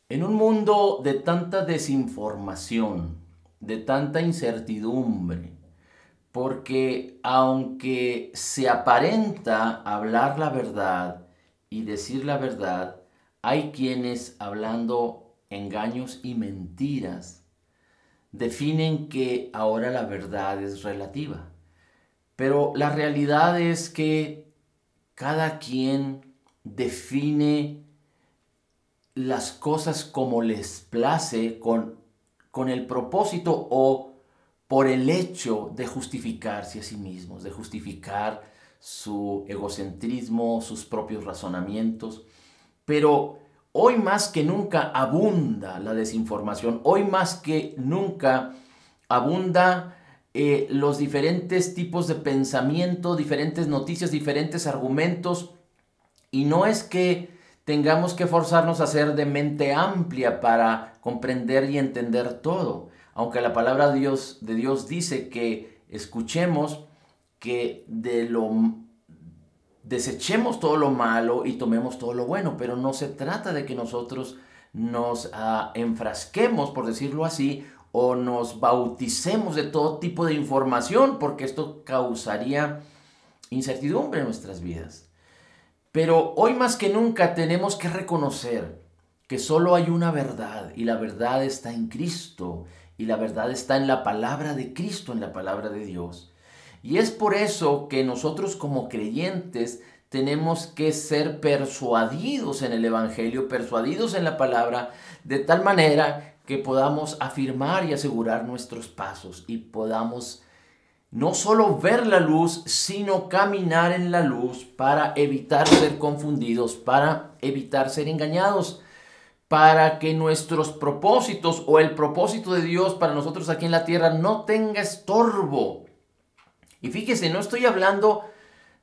En un mundo de tanta desinformación, de tanta incertidumbre, porque aunque se aparenta hablar la verdad y decir la verdad, hay quienes hablando engaños y mentiras definen que ahora la verdad es relativa. Pero la realidad es que cada quien define las cosas como les place con el propósito o por el hecho de justificarse a sí mismos, de justificar su egocentrismo, sus propios razonamientos. Pero hoy más que nunca abunda la desinformación, hoy más que nunca abunda los diferentes tipos de pensamiento, diferentes noticias, diferentes argumentos. Y no es que tengamos que forzarnos a ser de mente amplia para comprender y entender todo. Aunque la palabra de Dios dice que escuchemos, que desechemos todo lo malo y tomemos todo lo bueno, pero no se trata de que nosotros nos enfrasquemos, por decirlo así, o nos bauticemos de todo tipo de información, porque esto causaría incertidumbre en nuestras vidas. Pero hoy más que nunca tenemos que reconocer que solo hay una verdad y la verdad está en Cristo y la verdad está en la palabra de Cristo, en la palabra de Dios. Y es por eso que nosotros como creyentes tenemos que ser persuadidos en el Evangelio, persuadidos en la palabra, de tal manera que podamos afirmar y asegurar nuestros pasos y podamos no solo ver la luz, sino caminar en la luz para evitar ser confundidos, para evitar ser engañados, para que nuestros propósitos o el propósito de Dios para nosotros aquí en la tierra no tenga estorbo. Y fíjese, no estoy hablando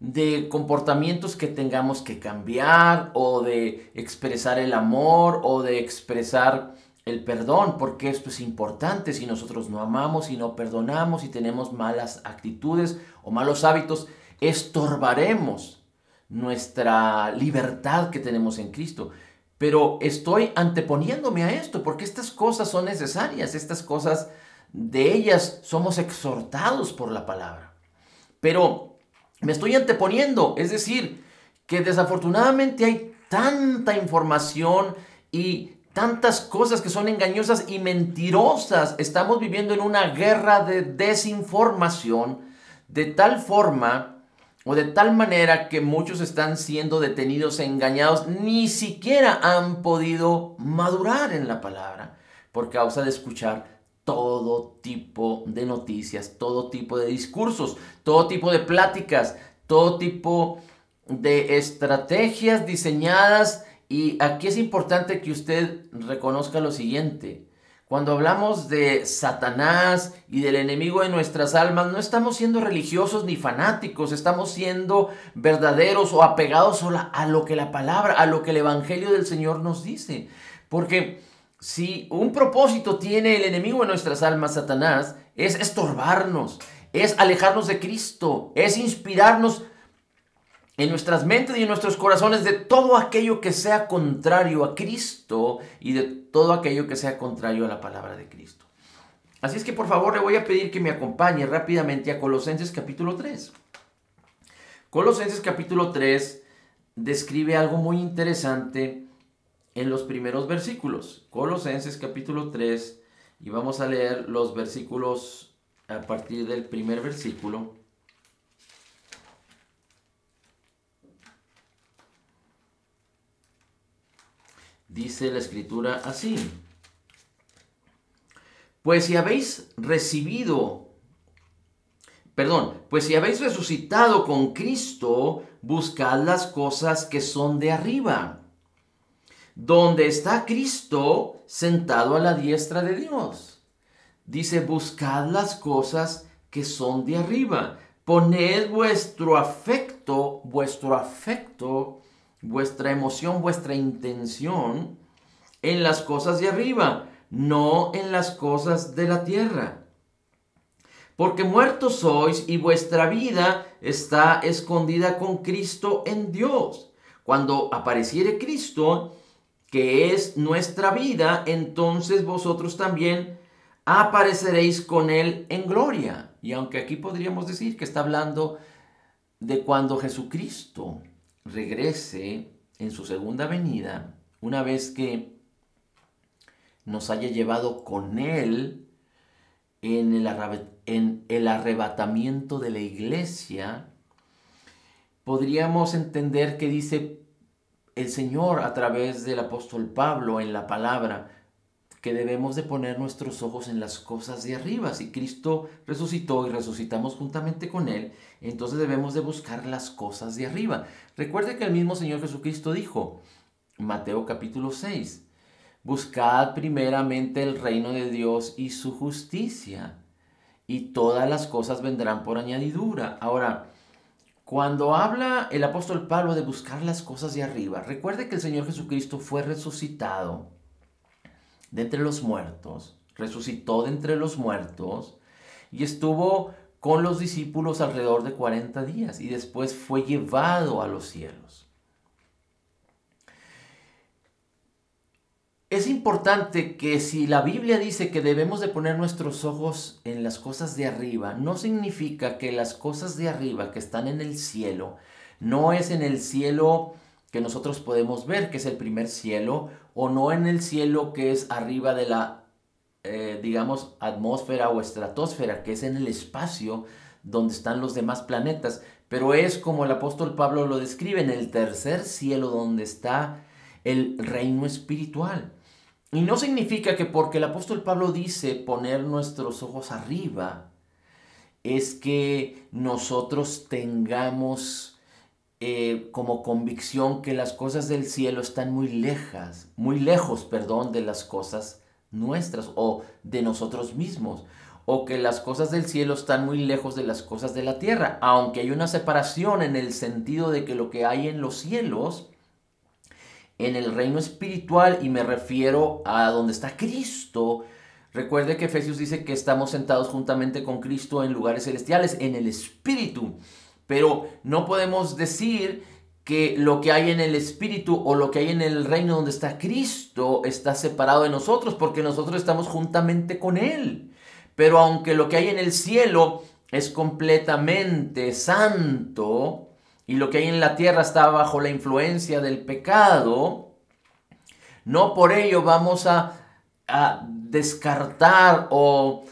de comportamientos que tengamos que cambiar o de expresar el amor o de expresar el perdón, porque esto es importante. Si nosotros no amamos y no perdonamos y tenemos malas actitudes o malos hábitos, estorbaremos nuestra libertad que tenemos en Cristo. Pero estoy anteponiéndome a esto porque estas cosas son necesarias, estas cosas de ellas somos exhortados por la palabra. Pero me estoy anteponiendo, es decir, que desafortunadamente hay tanta información y tantas cosas que son engañosas y mentirosas. Estamos viviendo en una guerra de desinformación de tal forma o de tal manera que muchos están siendo detenidos e engañados, ni siquiera han podido madurar en la palabra por causa de escuchar todo tipo de noticias, todo tipo de discursos, todo tipo de pláticas, todo tipo de estrategias diseñadas. Y aquí es importante que usted reconozca lo siguiente. Cuando hablamos de Satanás y del enemigo de nuestras almas, no estamos siendo religiosos ni fanáticos, estamos siendo verdaderos o apegados a lo que la palabra, a lo que el Evangelio del Señor nos dice. Porque si un propósito tiene el enemigo de nuestras almas, Satanás, es estorbarnos, es alejarnos de Cristo, es inspirarnos en nuestras mentes y en nuestros corazones de todo aquello que sea contrario a Cristo y de todo aquello que sea contrario a la palabra de Cristo. Así es que por favor le voy a pedir que me acompañe rápidamente a Colosenses capítulo 3. Colosenses capítulo 3 describe algo muy interesante en los primeros versículos. Colosenses capítulo 3, y vamos a leer los versículos a partir del primer versículo. Dice la escritura así: pues si habéis resucitado con Cristo, buscad las cosas que son de arriba, donde está Cristo sentado a la diestra de Dios. Dice, buscad las cosas que son de arriba. Poned vuestra emoción, vuestra intención en las cosas de arriba, no en las cosas de la tierra. Porque muertos sois y vuestra vida está escondida con Cristo en Dios. Cuando apareciere Cristo, que es nuestra vida, entonces vosotros también apareceréis con Él en gloria. Y aunque aquí podríamos decir que está hablando de cuando Jesucristo regrese en su segunda venida, una vez que nos haya llevado con Él en el arrebatamiento de la iglesia, podríamos entender que dice el Señor a través del apóstol Pablo en la palabra, que debemos de poner nuestros ojos en las cosas de arriba. Si Cristo resucitó y resucitamos juntamente con Él, entonces debemos de buscar las cosas de arriba. Recuerde que el mismo Señor Jesucristo dijo, Mateo capítulo 6, buscad primeramente el reino de Dios y su justicia, y todas las cosas vendrán por añadidura. Ahora, cuando habla el apóstol Pablo de buscar las cosas de arriba, recuerde que el Señor Jesucristo fue resucitado de entre los muertos, resucitó de entre los muertos y estuvo con los discípulos alrededor de 40 días y después fue llevado a los cielos. Es importante que si la Biblia dice que debemos de poner nuestros ojos en las cosas de arriba, no significa que las cosas de arriba que están en el cielo, no es en el cielo que nosotros podemos ver, que es el primer cielo, o no en el cielo que es arriba de la, digamos, atmósfera o estratosfera, que es en el espacio donde están los demás planetas, pero es como el apóstol Pablo lo describe, en el tercer cielo donde está el reino espiritual. Y no significa que porque el apóstol Pablo dice poner nuestros ojos arriba, es que nosotros tengamos como convicción que las cosas del cielo están muy lejos, de las cosas nuestras o de nosotros mismos, o que las cosas del cielo están muy lejos de las cosas de la tierra, aunque hay una separación en el sentido de que lo que hay en los cielos, en el reino espiritual, y me refiero a donde está Cristo. Recuerde que Efesios dice que estamos sentados juntamente con Cristo en lugares celestiales, en el espíritu. Pero no podemos decir que lo que hay en el espíritu o lo que hay en el reino donde está Cristo está separado de nosotros, porque nosotros estamos juntamente con Él. Pero aunque lo que hay en el cielo es completamente santo y lo que hay en la tierra está bajo la influencia del pecado, no por ello vamos a descartar o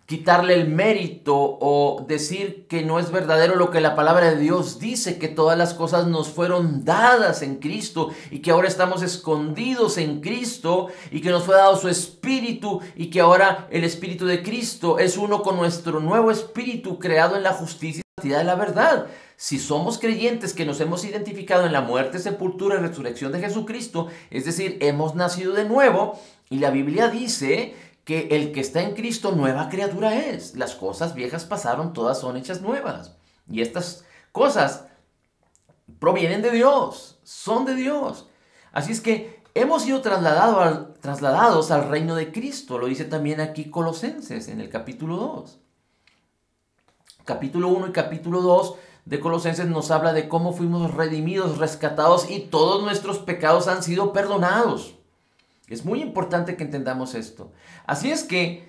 quitarle el mérito o decir que no es verdadero lo que la palabra de Dios dice, que todas las cosas nos fueron dadas en Cristo y que ahora estamos escondidos en Cristo y que nos fue dado su espíritu y que ahora el espíritu de Cristo es uno con nuestro nuevo espíritu creado en la justicia y santidad de la verdad. Si somos creyentes que nos hemos identificado en la muerte, sepultura y resurrección de Jesucristo, es decir, hemos nacido de nuevo, y la Biblia dice que el que está en Cristo nueva criatura es. Las cosas viejas pasaron, todas son hechas nuevas. Y estas cosas provienen de Dios, son de Dios. Así es que hemos sido trasladados al reino de Cristo. Lo dice también aquí Colosenses en el capítulo 2. Capítulo 1 y capítulo 2 de Colosenses nos habla de cómo fuimos redimidos, rescatados y todos nuestros pecados han sido perdonados. Es muy importante que entendamos esto. Así es que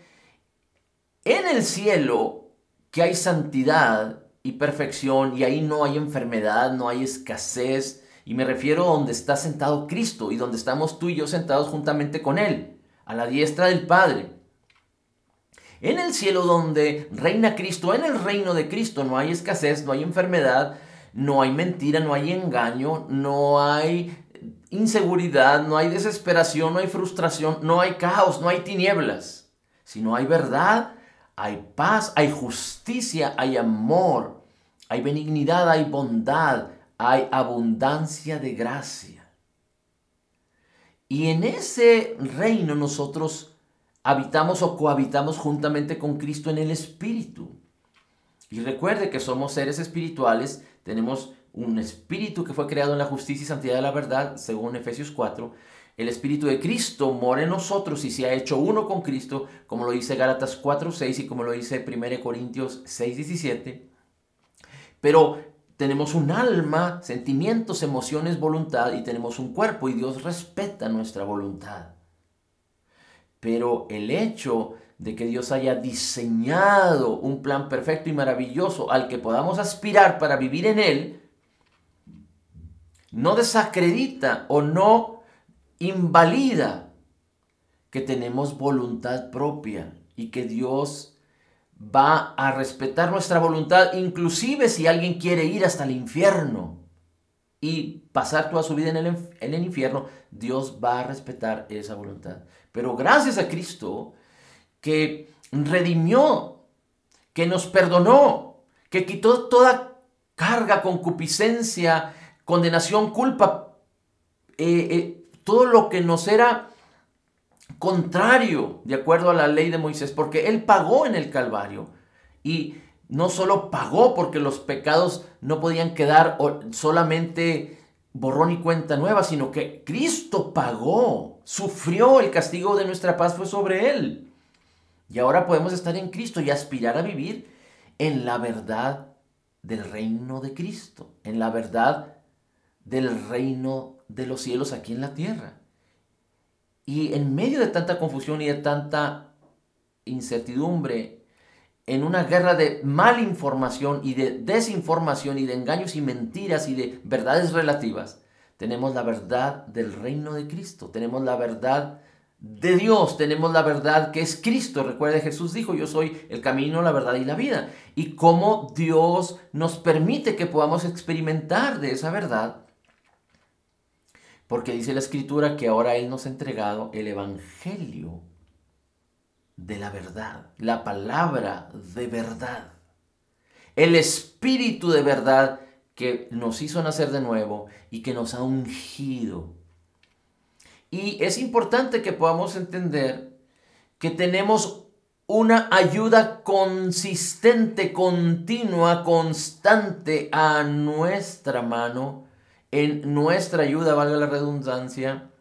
en el cielo, que hay santidad y perfección, y ahí no hay enfermedad, no hay escasez, y me refiero a donde está sentado Cristo y donde estamos tú y yo sentados juntamente con Él, a la diestra del Padre. En el cielo donde reina Cristo, en el reino de Cristo, no hay escasez, no hay enfermedad, no hay mentira, no hay engaño, no hay inseguridad, no hay desesperación, no hay frustración, no hay caos, no hay tinieblas, sino hay verdad, hay paz, hay justicia, hay amor, hay benignidad, hay bondad, hay abundancia de gracia. Y en ese reino nosotros habitamos o cohabitamos juntamente con Cristo en el Espíritu. Y recuerde que somos seres espirituales, tenemos un espíritu que fue creado en la justicia y santidad de la verdad, según Efesios 4. El Espíritu de Cristo mora en nosotros y se ha hecho uno con Cristo, como lo dice Gálatas 4:6 y como lo dice 1 Corintios 6:17. Pero tenemos un alma, sentimientos, emociones, voluntad y tenemos un cuerpo y Dios respeta nuestra voluntad. Pero el hecho de que Dios haya diseñado un plan perfecto y maravilloso al que podamos aspirar para vivir en él, no desacredita o no invalida que tenemos voluntad propia y que Dios va a respetar nuestra voluntad, inclusive si alguien quiere ir hasta el infierno y pasar toda su vida en el infierno, Dios va a respetar esa voluntad. Pero gracias a Cristo, que redimió, que nos perdonó, que quitó toda carga, concupiscencia, condenación, culpa, todo lo que nos era contrario de acuerdo a la ley de Moisés, porque Él pagó en el Calvario. Y no solo pagó porque los pecados no podían quedar solamente borrón y cuenta nueva, sino que Cristo pagó, sufrió el castigo de nuestra paz, fue sobre Él. Y ahora podemos estar en Cristo y aspirar a vivir en la verdad del reino de Cristo, en la verdad del reino de los cielos aquí en la tierra. Y en medio de tanta confusión y de tanta incertidumbre, en una guerra de malinformación y de desinformación y de engaños y mentiras y de verdades relativas, tenemos la verdad del reino de Cristo, tenemos la verdad de Dios, tenemos la verdad que es Cristo. Recuerde, Jesús dijo: yo soy el camino, la verdad y la vida. Y cómo Dios nos permite que podamos experimentar de esa verdad, porque dice la Escritura que ahora Él nos ha entregado el Evangelio de la verdad, la palabra de verdad, el Espíritu de verdad que nos hizo nacer de nuevo y que nos ha ungido. Y es importante que podamos entender que tenemos una ayuda consistente, continua, constante a nuestra mano, en nuestra ayuda, valga la redundancia,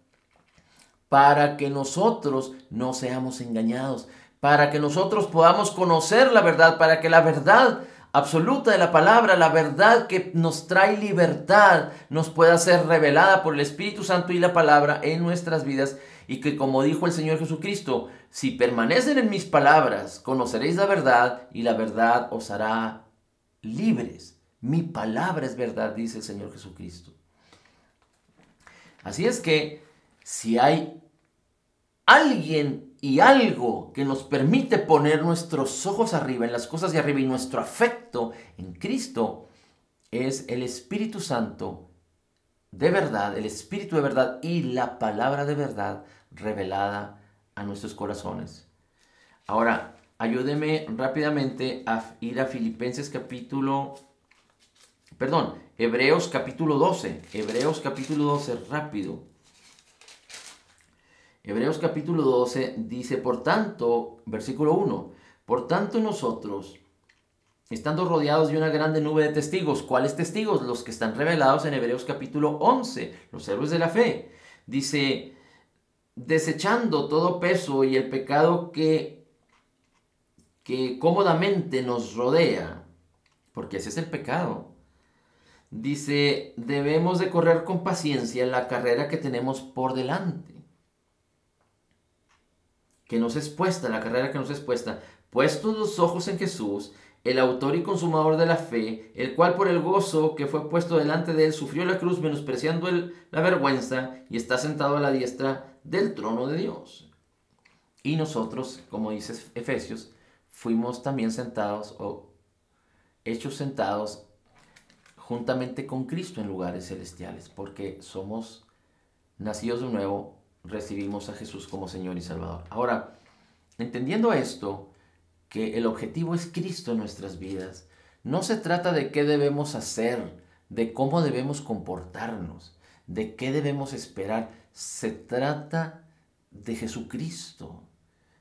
para que nosotros no seamos engañados, para que nosotros podamos conocer la verdad, para que la verdad absoluta de la palabra, la verdad que nos trae libertad, nos pueda ser revelada por el Espíritu Santo y la palabra en nuestras vidas, y que, como dijo el Señor Jesucristo: si permanecen en mis palabras, conoceréis la verdad y la verdad os hará libres. Mi palabra es verdad, dice el Señor Jesucristo. Así es que si hay alguien y algo que nos permite poner nuestros ojos arriba, en las cosas de arriba, y nuestro afecto en Cristo, es el Espíritu Santo de verdad, el Espíritu de verdad y la palabra de verdad revelada a nuestros corazones. Ahora, ayúdeme rápidamente a ir a Hebreos capítulo 12. Hebreos capítulo 12, rápido. Hebreos capítulo 12 dice: por tanto, versículo 1, por tanto nosotros, estando rodeados de una grande nube de testigos. ¿Cuáles testigos? Los que están revelados en Hebreos capítulo 11, los héroes de la fe. Dice: desechando todo peso y el pecado que cómodamente nos rodea, porque ese es el pecado. Dice: debemos de correr con paciencia la carrera que tenemos por delante, que nos es puesta, la carrera que nos es puesta, puestos los ojos en Jesús, el autor y consumador de la fe, el cual por el gozo que fue puesto delante de él sufrió la cruz, menospreciando la vergüenza, y está sentado a la diestra del trono de Dios. Y nosotros, como dice Efesios, fuimos también sentados o hechos sentados juntamente con Cristo en lugares celestiales, porque somos nacidos de nuevo, recibimos a Jesús como Señor y Salvador. Ahora, entendiendo esto, que el objetivo es Cristo en nuestras vidas, no se trata de qué debemos hacer, de cómo debemos comportarnos, de qué debemos esperar. Se trata de Jesucristo.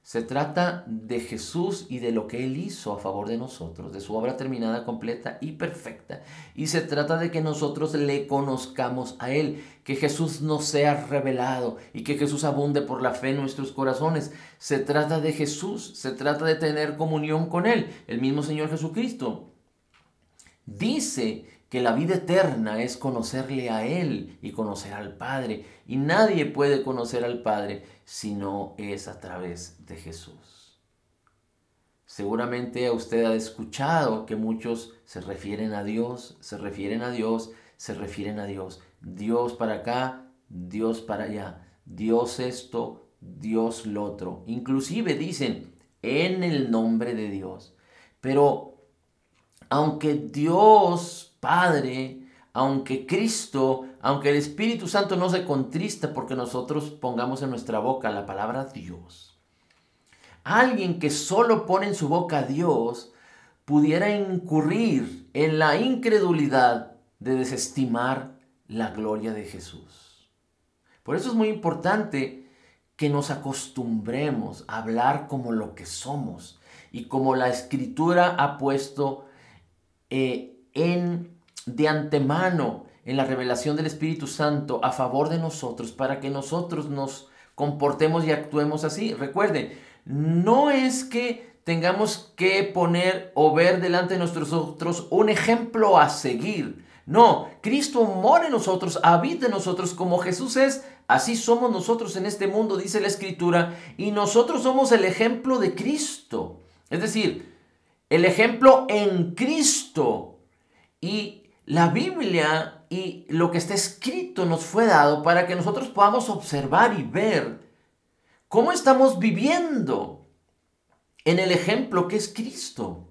Se trata de Jesús y de lo que Él hizo a favor de nosotros, de su obra terminada, completa y perfecta. Y se trata de que nosotros le conozcamos a Él, que Jesús nos sea revelado y que Jesús abunde por la fe en nuestros corazones. Se trata de Jesús, se trata de tener comunión con Él. El mismo Señor Jesucristo dice que la vida eterna es conocerle a Él y conocer al Padre. Y nadie puede conocer al Padre si no es a través de Jesús. Seguramente usted ha escuchado que muchos se refieren a Dios, se refieren a Dios, se refieren a Dios. Dios para acá, Dios para allá. Dios esto, Dios lo otro. Inclusive dicen en el nombre de Dios. Pero aunque Dios Padre, aunque Cristo, aunque el Espíritu Santo no se contrista porque nosotros pongamos en nuestra boca la palabra Dios, alguien que solo pone en su boca a Dios pudiera incurrir en la incredulidad de desestimar la gloria de Jesús. Por eso es muy importante que nos acostumbremos a hablar como lo que somos y como la Escritura ha puesto de antemano en la revelación del Espíritu Santo a favor de nosotros, para que nosotros nos comportemos y actuemos así. Recuerden, no es que tengamos que poner o ver delante de nosotros un ejemplo a seguir. No, Cristo mora en nosotros, habita en nosotros. Como Jesús es, así somos nosotros en este mundo, dice la Escritura, y nosotros somos el ejemplo de Cristo. Es decir, el ejemplo en Cristo. Y la Biblia y lo que está escrito nos fue dado para que nosotros podamos observar y ver cómo estamos viviendo en el ejemplo que es Cristo.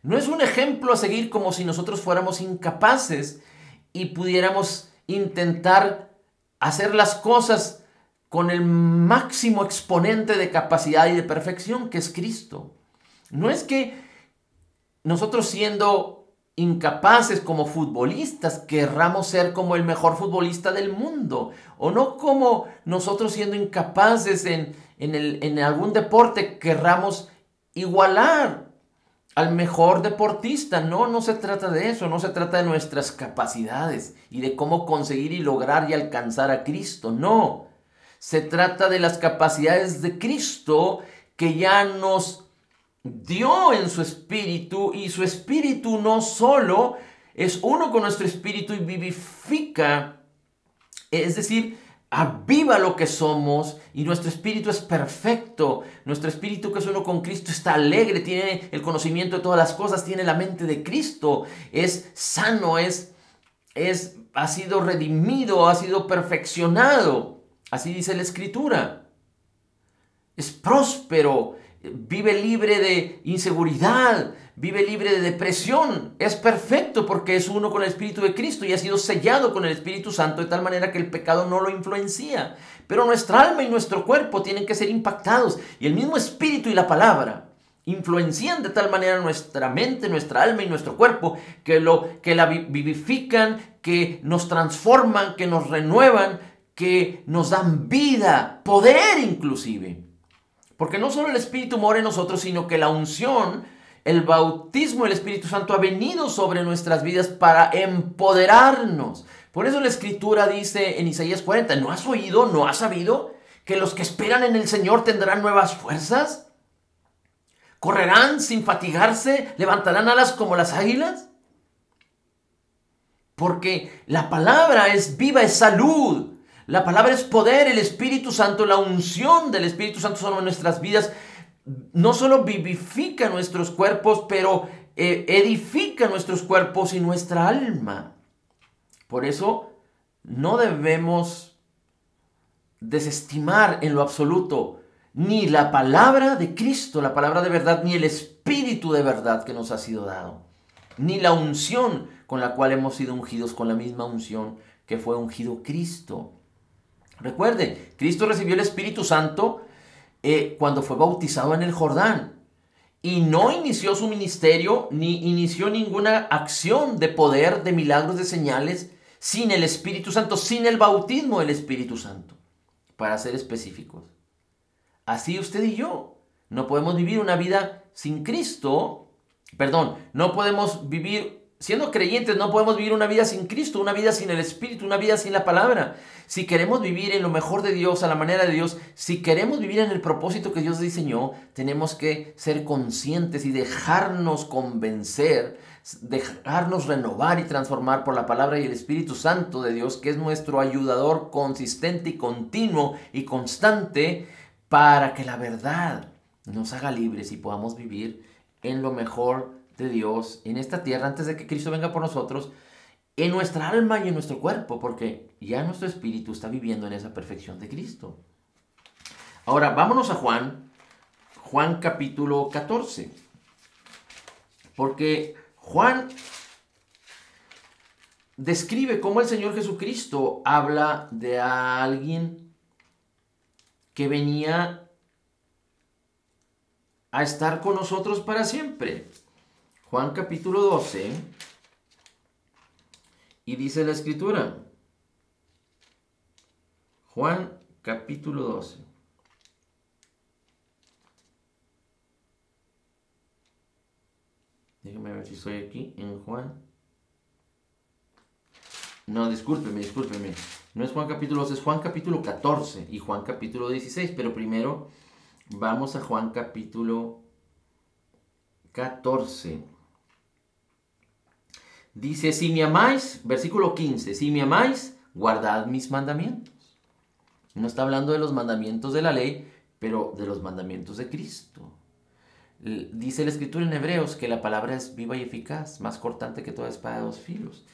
No es un ejemplo a seguir como si nosotros fuéramos incapaces y pudiéramos intentar hacer las cosas con el máximo exponente de capacidad y de perfección que es Cristo. No es que nosotros, siendo incapaces como futbolistas, querramos ser como el mejor futbolista del mundo, o no como nosotros, siendo incapaces en algún deporte, querramos igualar al mejor deportista. No se trata de eso, no se trata de nuestras capacidades y de cómo conseguir y lograr y alcanzar a Cristo. No, se trata de las capacidades de Cristo que ya nos dio en su espíritu, y su espíritu no solo es uno con nuestro espíritu y vivifica, es decir, aviva lo que somos, y nuestro espíritu es perfecto. Nuestro espíritu, que es uno con Cristo, está alegre, tiene el conocimiento de todas las cosas, tiene la mente de Cristo, es sano, ha sido redimido, ha sido perfeccionado. Así dice la Escritura. Es próspero, vive libre de inseguridad, vive libre de depresión. Es perfecto porque es uno con el Espíritu de Cristo y ha sido sellado con el Espíritu Santo de tal manera que el pecado no lo influencia. Pero nuestra alma y nuestro cuerpo tienen que ser impactados, y el mismo Espíritu y la palabra influencian de tal manera nuestra mente, nuestra alma y nuestro cuerpo que la vivifican, que nos transforman, que nos renuevan, que nos dan vida, poder inclusive. Porque no solo el Espíritu mora en nosotros, sino que la unción, el bautismo del Espíritu Santo ha venido sobre nuestras vidas para empoderarnos. Por eso la Escritura dice en Isaías 40, ¿no has oído, no has sabido que los que esperan en el Señor tendrán nuevas fuerzas? ¿Correrán sin fatigarse? ¿Levantarán alas como las águilas? Porque la palabra es viva, es salud. La palabra es poder, el Espíritu Santo, la unción del Espíritu Santo sobre nuestras vidas, no solo vivifica nuestros cuerpos, pero edifica nuestros cuerpos y nuestra alma. Por eso no debemos desestimar en lo absoluto ni la palabra de Cristo, la palabra de verdad, ni el Espíritu de verdad que nos ha sido dado, ni la unción con la cual hemos sido ungidos, con la misma unción que fue ungido Cristo. Recuerde, Cristo recibió el Espíritu Santo cuando fue bautizado en el Jordán, y no inició su ministerio ni inició ninguna acción de poder, de milagros, de señales sin el Espíritu Santo, sin el bautismo del Espíritu Santo, para ser específicos. Así usted y yo no podemos vivir una vida sin Cristo, no podemos vivir. Siendo creyentes, no podemos vivir una vida sin Cristo, una vida sin el Espíritu, una vida sin la palabra. Si queremos vivir en lo mejor de Dios, a la manera de Dios, si queremos vivir en el propósito que Dios diseñó, tenemos que ser conscientes y dejarnos convencer dejarnos renovar y transformar por la palabra y el Espíritu Santo de Dios, que es nuestro ayudador consistente y continuo y constante, para que la verdad nos haga libres y podamos vivir en lo mejor de Dios en esta tierra antes de que Cristo venga por nosotros, en nuestra alma y en nuestro cuerpo, porque ya nuestro espíritu está viviendo en esa perfección de Cristo. Ahora, vámonos a Juan capítulo 14, porque Juan describe cómo el Señor Jesucristo habla de alguien que venía a estar con nosotros para siempre. Juan capítulo 12, y dice la Escritura, Juan capítulo 12. Déjame ver si estoy aquí en Juan. No, discúlpeme. No es Juan capítulo 12, es Juan capítulo 14 y Juan capítulo 16. Pero primero vamos a Juan capítulo 14. Dice, si me amáis, versículo 15, si me amáis, guardad mis mandamientos. No está hablando de los mandamientos de la ley, pero de los mandamientos de Cristo. Dice la Escritura en Hebreos que la palabra es viva y eficaz, más cortante que toda espada de dos filos.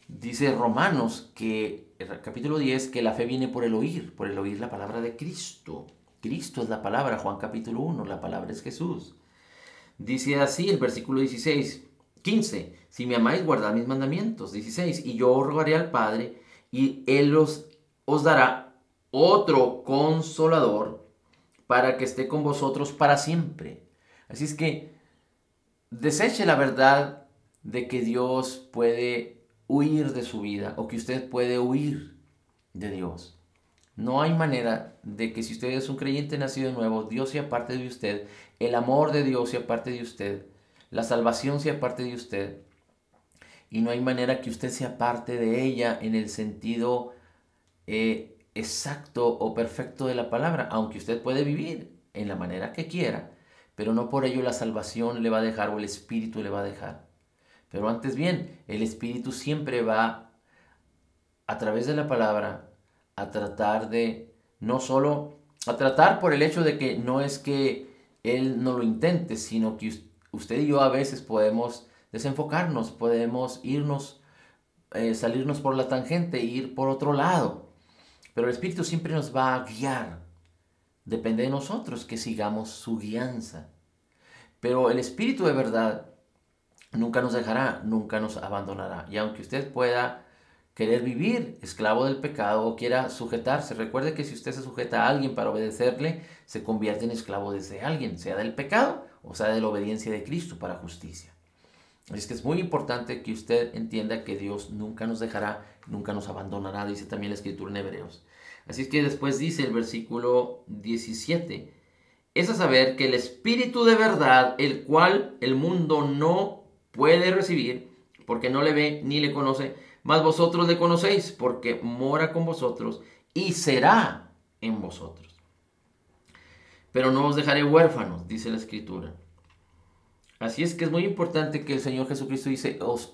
Dice Romanos, que capítulo 10, que la fe viene por el oír la palabra de Cristo. Cristo es la palabra, Juan capítulo 1, la palabra es Jesús. Dice así el versículo 15, si me amáis, guardad mis mandamientos. 16, y yo rogaré al Padre, y Él os dará otro consolador para que esté con vosotros para siempre. Así es que deseche la verdad de que Dios puede huir de su vida o que usted puede huir de Dios. No hay manera de que si usted es un creyente nacido de nuevo, Dios sea parte de usted, el amor de Dios sea parte de usted, la salvación sea parte de usted, y no hay manera que usted sea parte de ella en el sentido exacto o perfecto de la palabra, aunque usted puede vivir en la manera que quiera, pero no por ello la salvación le va a dejar o el Espíritu le va a dejar. Pero antes bien, el Espíritu siempre va a través de la palabra a tratar de, no solo a tratar por el hecho de que no es que Él no lo intente, sino que usted y yo a veces podemos desenfocarnos, podemos irnos, salirnos por la tangente e ir por otro lado. Pero el Espíritu siempre nos va a guiar. Depende de nosotros que sigamos su guianza. Pero el Espíritu de verdad nunca nos dejará, nunca nos abandonará. Y aunque usted pueda querer vivir esclavo del pecado o quiera sujetarse, recuerde que si usted se sujeta a alguien para obedecerle, se convierte en esclavo de ese alguien, sea del pecado o sea de la obediencia de Cristo para justicia. Es que es muy importante que usted entienda que Dios nunca nos dejará, nunca nos abandonará, dice también la Escritura en Hebreos. Así es que después dice el versículo 17, es a saber que el Espíritu de verdad, el cual el mundo no puede recibir, porque no le ve ni le conoce, mas vosotros le conocéis, porque mora con vosotros y será en vosotros. Pero no os dejaré huérfanos, dice la Escritura. Así es que es muy importante que el Señor Jesucristo dice, os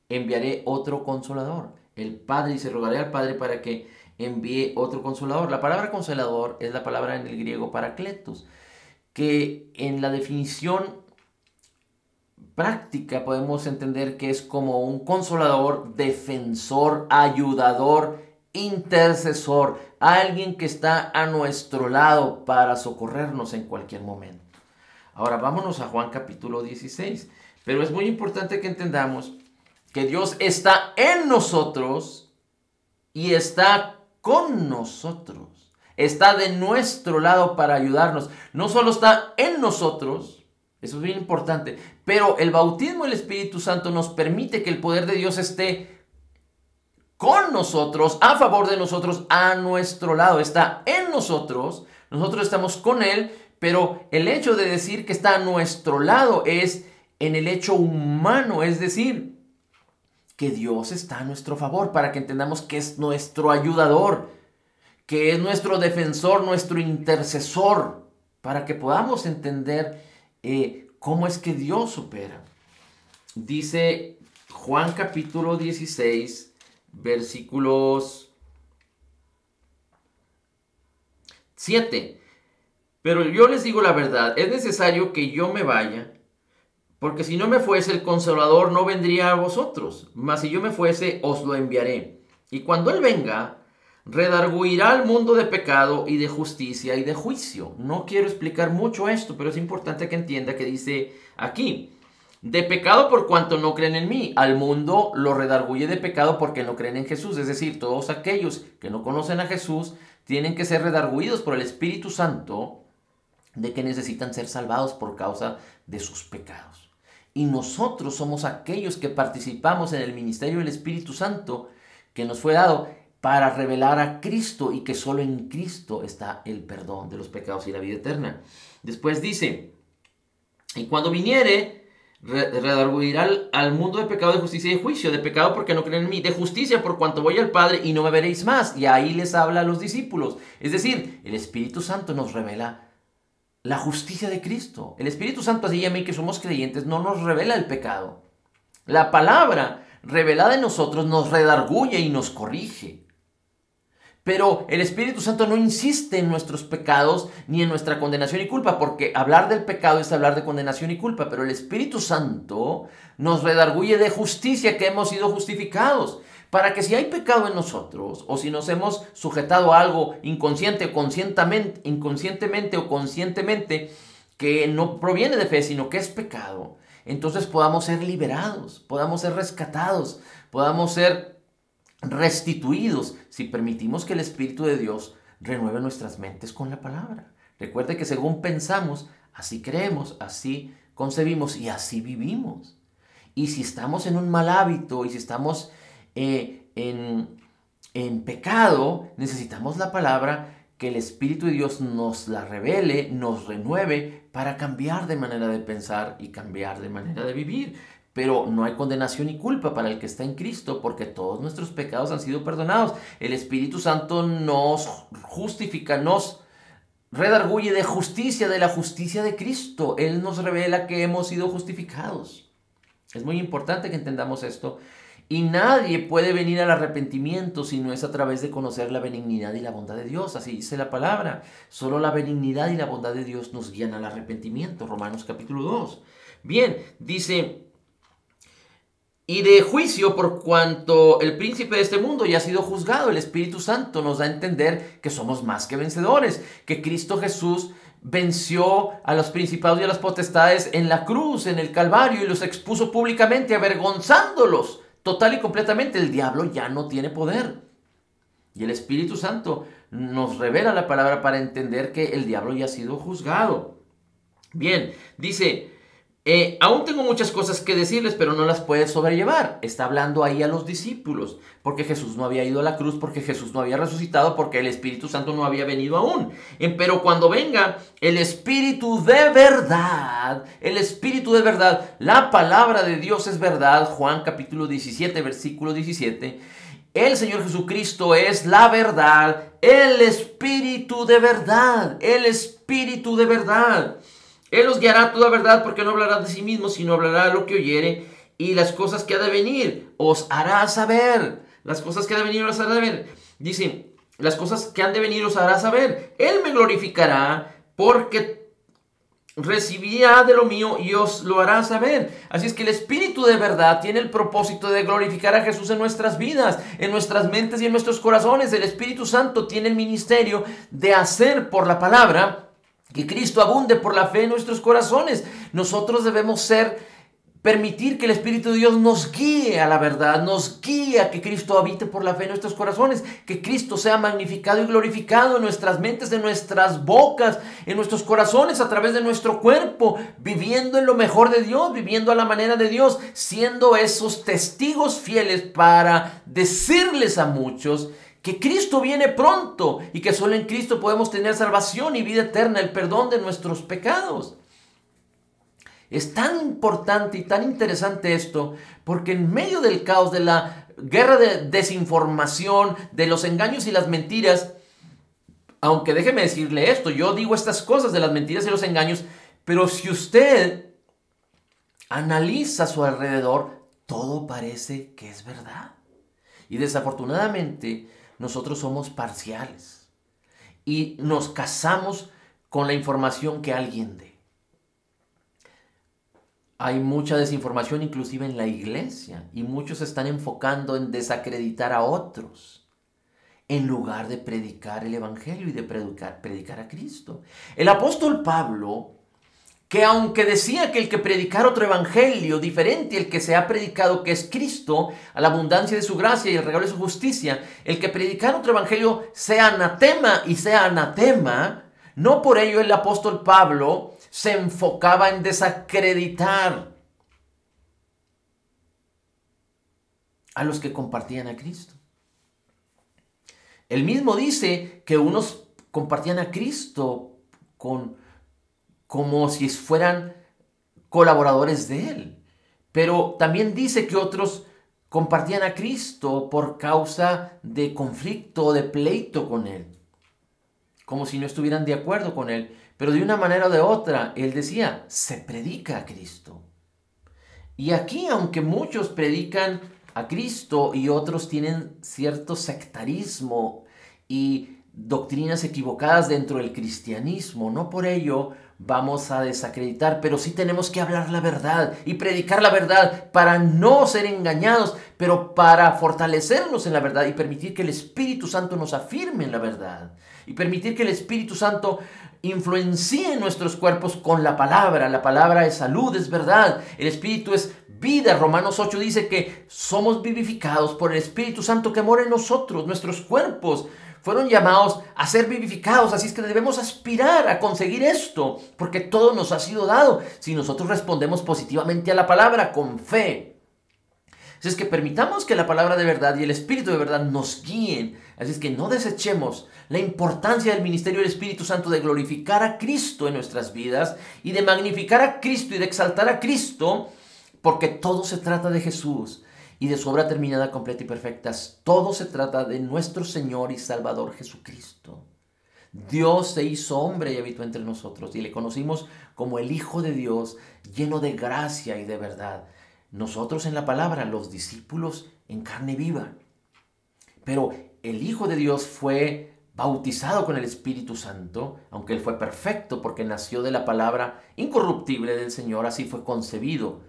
enviaré otro consolador. El Padre dice, rogaré al Padre para que envíe otro consolador. La palabra consolador es la palabra en el griego parakletos, que en la definición práctica podemos entender que es como un consolador, defensor, ayudador, intercesor, alguien que está a nuestro lado para socorrernos en cualquier momento. Ahora vámonos a Juan capítulo 16. Pero es muy importante que entendamos que Dios está en nosotros y está con nosotros. Está de nuestro lado para ayudarnos. No solo está en nosotros, eso es bien importante, pero el bautismo del Espíritu Santo nos permite que el poder de Dios esté con nosotros, a favor de nosotros, a nuestro lado. Está en nosotros, nosotros estamos con Él, pero el hecho de decir que está a nuestro lado es en el hecho humano, es decir, que Dios está a nuestro favor, para que entendamos que es nuestro ayudador, que es nuestro defensor, nuestro intercesor, para que podamos entender cómo es que Dios opera. dice Juan capítulo 16, versículos 7. Pero yo les digo la verdad, es necesario que yo me vaya, porque si no me fuese, el Consolador no vendría a vosotros, mas si yo me fuese, os lo enviaré. Y cuando Él venga, redarguirá al mundo de pecado y de justicia y de juicio. No quiero explicar mucho esto, pero es importante que entienda que dice aquí, de pecado por cuanto no creen en mí. Al mundo lo redarguye de pecado porque no creen en Jesús. Es decir, todos aquellos que no conocen a Jesús tienen que ser redarguidos por el Espíritu Santo de que necesitan ser salvados por causa de sus pecados. Y nosotros somos aquellos que participamos en el ministerio del Espíritu Santo que nos fue dado para revelar a Cristo y que solo en Cristo está el perdón de los pecados y la vida eterna. Después dice, y cuando viniere, redarguirá al mundo de pecado, de justicia y de juicio. De pecado porque no creen en mí, de justicia por cuanto voy al Padre y no me veréis más. Y ahí les habla a los discípulos. Es decir, el Espíritu Santo nos revela la justicia de Cristo. El Espíritu Santo, así y a mí que somos creyentes, no nos revela el pecado. La palabra revelada en nosotros nos redarguye y nos corrige. Pero el Espíritu Santo no insiste en nuestros pecados ni en nuestra condenación y culpa, porque hablar del pecado es hablar de condenación y culpa, pero el Espíritu Santo nos redarguye de justicia, que hemos sido justificados, para que si hay pecado en nosotros, o si nos hemos sujetado a algo inconscientemente o conscientemente, que no proviene de fe, sino que es pecado, entonces podamos ser liberados, podamos ser rescatados, podamos ser restituidos si permitimos que el Espíritu de Dios renueve nuestras mentes con la palabra. Recuerde que según pensamos, así creemos, así concebimos y así vivimos. Y si estamos en un mal hábito y si estamos en pecado, necesitamos la palabra, que el Espíritu de Dios nos la revele, nos renueve para cambiar de manera de pensar y cambiar de manera de vivir. Pero no hay condenación y culpa para el que está en Cristo, porque todos nuestros pecados han sido perdonados. El Espíritu Santo nos justifica, nos redarguye de justicia, de la justicia de Cristo. Él nos revela que hemos sido justificados. Es muy importante que entendamos esto. Y nadie puede venir al arrepentimiento si no es a través de conocer la benignidad y la bondad de Dios. Así dice la palabra. Solo la benignidad y la bondad de Dios nos guían al arrepentimiento. Romanos capítulo 2. Bien, dice, y de juicio por cuanto el príncipe de este mundo ya ha sido juzgado. El Espíritu Santo nos da a entender que somos más que vencedores, que Cristo Jesús venció a los principados y a las potestades en la cruz, en el Calvario, y los expuso públicamente, avergonzándolos total y completamente. El diablo ya no tiene poder. Y el Espíritu Santo nos revela la palabra para entender que el diablo ya ha sido juzgado. Bien, dice, aún tengo muchas cosas que decirles, pero no las puedes sobrellevar. Está hablando ahí a los discípulos, porque Jesús no había ido a la cruz, porque Jesús no había resucitado, porque el Espíritu Santo no había venido aún. Pero cuando venga el Espíritu de verdad, la palabra de Dios es verdad. Juan capítulo 17, versículo 17. El Señor Jesucristo es la verdad, el Espíritu de verdad, el Espíritu de verdad. Él os guiará a toda verdad, porque no hablará de sí mismo, sino hablará lo que oyere, y las cosas que ha de venir os hará saber. Las cosas que ha de venir os hará saber. Dice, las cosas que han de venir os hará saber. Él me glorificará, porque recibirá de lo mío y os lo hará saber. Así es que el Espíritu de verdad tiene el propósito de glorificar a Jesús en nuestras vidas, en nuestras mentes y en nuestros corazones. El Espíritu Santo tiene el ministerio de hacer por la palabra que Cristo abunde por la fe en nuestros corazones. Nosotros debemos permitir que el Espíritu de Dios nos guíe a la verdad, nos guíe a que Cristo habite por la fe en nuestros corazones, que Cristo sea magnificado y glorificado en nuestras mentes, en nuestras bocas, en nuestros corazones, a través de nuestro cuerpo, viviendo en lo mejor de Dios, viviendo a la manera de Dios, siendo esos testigos fieles para decirles a muchos que Cristo viene pronto y que solo en Cristo podemos tener salvación y vida eterna, el perdón de nuestros pecados. Es tan importante y tan interesante esto, porque en medio del caos, de la guerra de desinformación, de los engaños y las mentiras, aunque déjeme decirle esto, yo digo estas cosas de las mentiras y los engaños, pero si usted analiza a su alrededor, todo parece que es verdad. Y desafortunadamente nosotros somos parciales y nos casamos con la información que alguien dé. Hay mucha desinformación inclusive en la iglesia y muchos se están enfocando en desacreditar a otros en lugar de predicar el evangelio y de predicar a Cristo. El apóstol Pablo, que aunque decía que el que predicara otro evangelio diferente al que se ha predicado, que es Cristo, a la abundancia de su gracia y el regalo de su justicia, el que predicara otro evangelio sea anatema y sea anatema, no por ello el apóstol Pablo se enfocaba en desacreditar a los que compartían a Cristo. Él mismo dice que unos compartían a Cristo como si fueran colaboradores de Él. Pero también dice que otros compartían a Cristo por causa de conflicto o de pleito con Él, como si no estuvieran de acuerdo con Él. Pero de una manera o de otra, Él decía, se predica a Cristo. Y aquí, aunque muchos predican a Cristo y otros tienen cierto sectarismo y doctrinas equivocadas dentro del cristianismo, no por ello vamos a desacreditar, pero sí tenemos que hablar la verdad y predicar la verdad para no ser engañados, pero para fortalecernos en la verdad y permitir que el Espíritu Santo nos afirme en la verdad y permitir que el Espíritu Santo influencie nuestros cuerpos con la palabra. La palabra es salud, es verdad, el Espíritu es vida. Romanos 8 dice que somos vivificados por el Espíritu Santo que mora en nosotros. Nuestros cuerpos fueron llamados a ser vivificados, así es que debemos aspirar a conseguir esto, porque todo nos ha sido dado si nosotros respondemos positivamente a la palabra con fe. Así es que permitamos que la palabra de verdad y el Espíritu de verdad nos guíen. Así es que no desechemos la importancia del ministerio del Espíritu Santo de glorificar a Cristo en nuestras vidas y de magnificar a Cristo y de exaltar a Cristo, porque todo se trata de Jesús y de su obra terminada, completa y perfecta. Todo se trata de nuestro Señor y Salvador Jesucristo. Dios se hizo hombre y habitó entre nosotros y le conocimos como el Hijo de Dios, lleno de gracia y de verdad. Nosotros en la palabra, los discípulos en carne viva. Pero el Hijo de Dios fue bautizado con el Espíritu Santo, aunque Él fue perfecto porque nació de la palabra incorruptible del Señor, así fue concebido.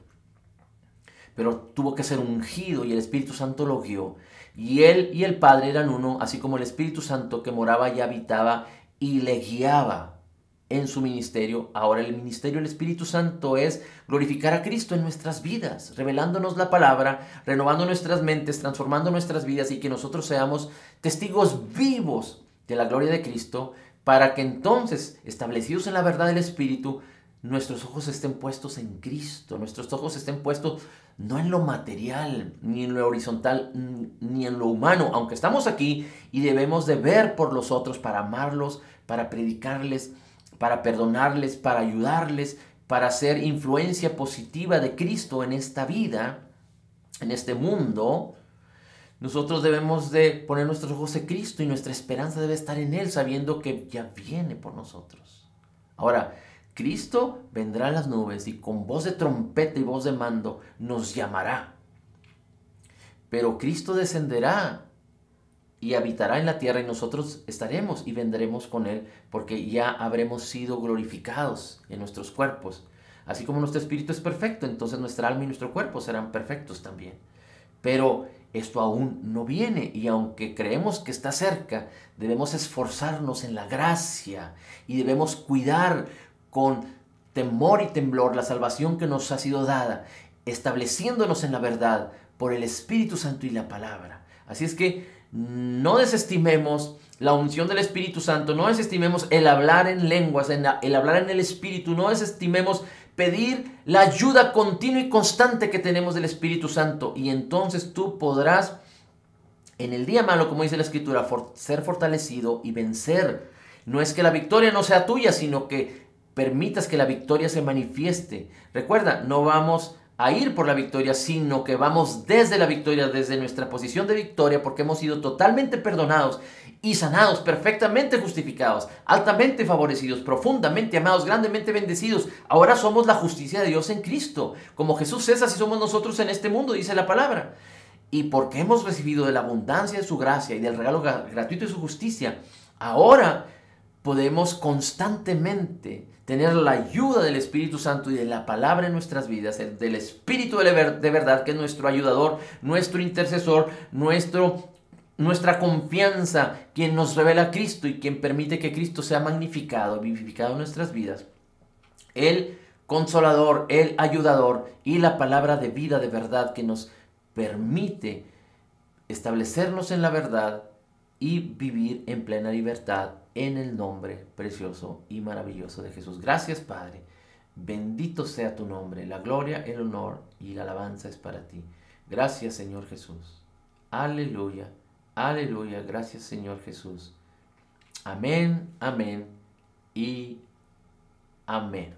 Pero tuvo que ser ungido y el Espíritu Santo lo guió. Y Él y el Padre eran uno, así como el Espíritu Santo que moraba y habitaba y le guiaba en su ministerio. Ahora el ministerio del Espíritu Santo es glorificar a Cristo en nuestras vidas, revelándonos la palabra, renovando nuestras mentes, transformando nuestras vidas y que nosotros seamos testigos vivos de la gloria de Cristo, para que entonces, establecidos en la verdad del Espíritu, nuestros ojos estén puestos en Cristo, nuestros ojos estén puestos no en lo material, ni en lo horizontal, ni en lo humano, aunque estamos aquí y debemos de ver por los otros para amarlos, para predicarles, para perdonarles, para ayudarles, para hacer influencia positiva de Cristo en esta vida, en este mundo. Nosotros debemos de poner nuestros ojos en Cristo y nuestra esperanza debe estar en Él, sabiendo que ya viene por nosotros. Ahora, Cristo vendrá en las nubes y con voz de trompeta y voz de mando nos llamará. Pero Cristo descenderá y habitará en la tierra y nosotros estaremos y vendremos con Él porque ya habremos sido glorificados en nuestros cuerpos. Así como nuestro espíritu es perfecto, entonces nuestra alma y nuestro cuerpo serán perfectos también. Pero esto aún no viene y aunque creemos que está cerca, debemos esforzarnos en la gracia y debemos cuidar con temor y temblor la salvación que nos ha sido dada, estableciéndonos en la verdad por el Espíritu Santo y la palabra. Así es que no desestimemos la unción del Espíritu Santo, no desestimemos el hablar en lenguas, el hablar en el Espíritu, no desestimemos pedir la ayuda continua y constante que tenemos del Espíritu Santo. Y entonces tú podrás, en el día malo, como dice la Escritura, ser fortalecido y vencer. No es que la victoria no sea tuya, sino que permitas que la victoria se manifieste. Recuerda, no vamos a ir por la victoria, sino que vamos desde la victoria, desde nuestra posición de victoria, porque hemos sido totalmente perdonados y sanados, perfectamente justificados, altamente favorecidos, profundamente amados, grandemente bendecidos. Ahora somos la justicia de Dios en Cristo. Como Jesús es, así somos nosotros en este mundo, dice la palabra. Y porque hemos recibido de la abundancia de su gracia y del regalo gratuito de su justicia, ahora podemos constantemente tener la ayuda del Espíritu Santo y de la palabra en nuestras vidas, del Espíritu de verdad, que es nuestro ayudador, nuestro intercesor, nuestra confianza, quien nos revela a Cristo y quien permite que Cristo sea magnificado, vivificado en nuestras vidas. El consolador, el ayudador y la palabra de vida de verdad que nos permite establecernos en la verdad y vivir en plena libertad en el nombre precioso y maravilloso de Jesús. Gracias, Padre. Bendito sea tu nombre. La gloria, el honor y la alabanza es para ti. Gracias, Señor Jesús. Aleluya. Aleluya. Gracias, Señor Jesús. Amén, amén y amén.